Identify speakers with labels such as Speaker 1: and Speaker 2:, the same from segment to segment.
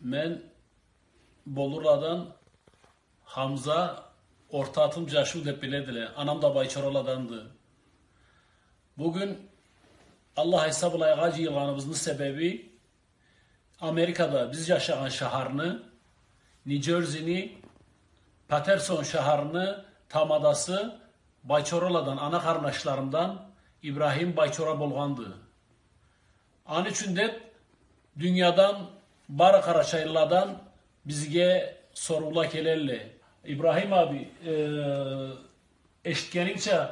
Speaker 1: Men Bolura'dan Hamza orta atım Caşu dep bilediler. Anam da Bayçoroladandı. Bugün Allah hesabılayı gacı yılanımızın sebebi Amerika'da biz yaşayan şaharını, New Jersey'ni, Paterson şaharını tamadası Bayçoroladan, ana kardeşlerimden İbrahim Bayçora bolgandı. An üçünde dünyadan Barı Karaçaylılardan bizge sorula kelelle. İbrahim abi eşitkenince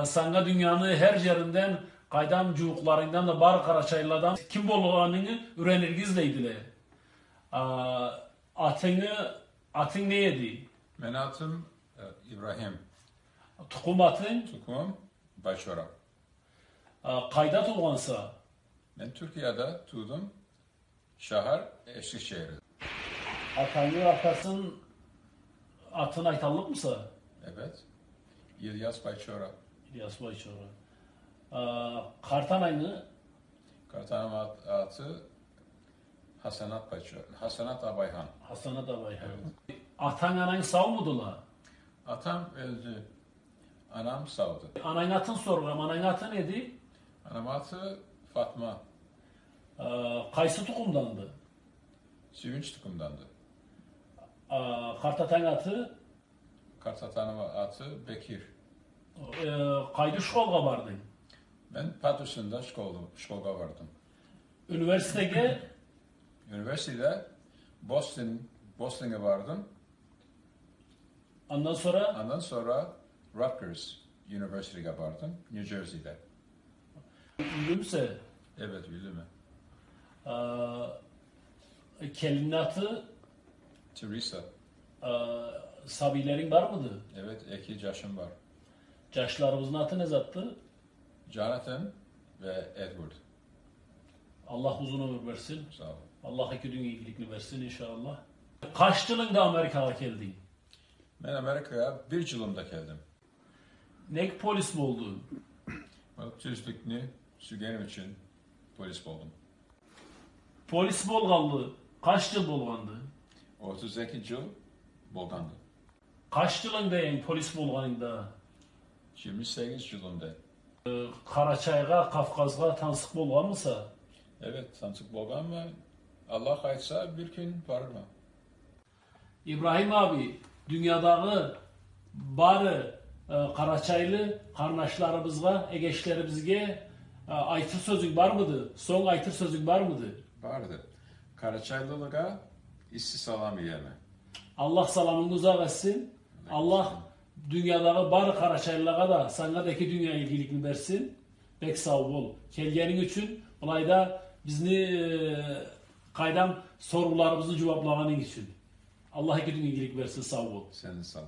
Speaker 1: sana dünyanın her yerinden kaydam cuğuklarından da Barı Karaçaylılardan kim bolganını öğrenirgizleydiler. Atın ne yedi?
Speaker 2: Men atım İbrahim.
Speaker 1: Tukum atın?
Speaker 2: Tukum Bayçora.
Speaker 1: Kayda tuğansa?
Speaker 2: Ben Türkiye'de tuğdum. Şahar Eskişehir.
Speaker 1: Atanın arkasın atın aytallık mısa?
Speaker 2: Evet. İlyas Bayçora.
Speaker 1: İlyas Bayçora. Kartan aynı?
Speaker 2: Kartanım atı Hasanat Bayçora. Hasanat Abayhan.
Speaker 1: Hasanat Abayhan. Evet. Atan anan sağ mıdılar?
Speaker 2: Atam öldü. Anam sağdı.
Speaker 1: Anan atın soruyorum. Anan atı neydi?
Speaker 2: Anam atı Fatma.
Speaker 1: Kaysı tukumdandı?
Speaker 2: Süvünç tukumdandı.
Speaker 1: Kartatan atı?
Speaker 2: Kartatanım atı Bekir.
Speaker 1: Kaydı şkolga vardın?
Speaker 2: Ben Patterson'da şkolga vardım.
Speaker 1: Üniversiteye?
Speaker 2: Üniversitede Boston'a vardım.
Speaker 1: Ondan sonra?
Speaker 2: Rutgers Üniversitesi'ne vardım. New Jersey'de.
Speaker 1: Ünlümse?
Speaker 2: Evet, ünlü mü?
Speaker 1: Kelinin atı?
Speaker 2: Teresa.
Speaker 1: Sabilerin var mıydı?
Speaker 2: Evet, iki yaşım var.
Speaker 1: Yaşlarımızın atı ne zattı?
Speaker 2: Jonathan ve Edward.
Speaker 1: Allah uzun ömür versin.
Speaker 2: Sağ ol.
Speaker 1: Allah iki dünya iyilikini versin inşallah. Kaç yılında Amerika'ya geldin?
Speaker 2: Ben Amerika'ya bir yılımda geldim.
Speaker 1: Ne polis mi oldun?
Speaker 2: Tüzlükünü sügenim için polis oldum.
Speaker 1: Polis bolganlı. Kaç yıl bolgandı?
Speaker 2: 32 yıl bolgandı.
Speaker 1: Kaç yılındayım polis bolganında?
Speaker 2: 28 yılımda.
Speaker 1: Karaçayga, Kafkazga tansık bolgan mısa?
Speaker 2: Evet, tanıtık bolgan mı? Allah kayıtsa bir gün varır mı?
Speaker 1: İbrahim abi, dünyadağı barı Karaçaylı kardeşlerimizge, egeçlerimizge aytır sözün var mıydı? Son aytır sözün var mıydı?
Speaker 2: Vardı. Karaçaylılığa işsiz salam yiyeme.
Speaker 1: Allah salamını uzak etsin. Allah dünyadağı barı Karaçaylılara da sana da iki dünya ilgilikini versin. Pek sağ ol. Kelgenin için olayda bizni kaydam sorularımızı cevaplamanın için. Allah iki dünya ilgilik versin. Sağ ol.
Speaker 2: Senin sağ ol.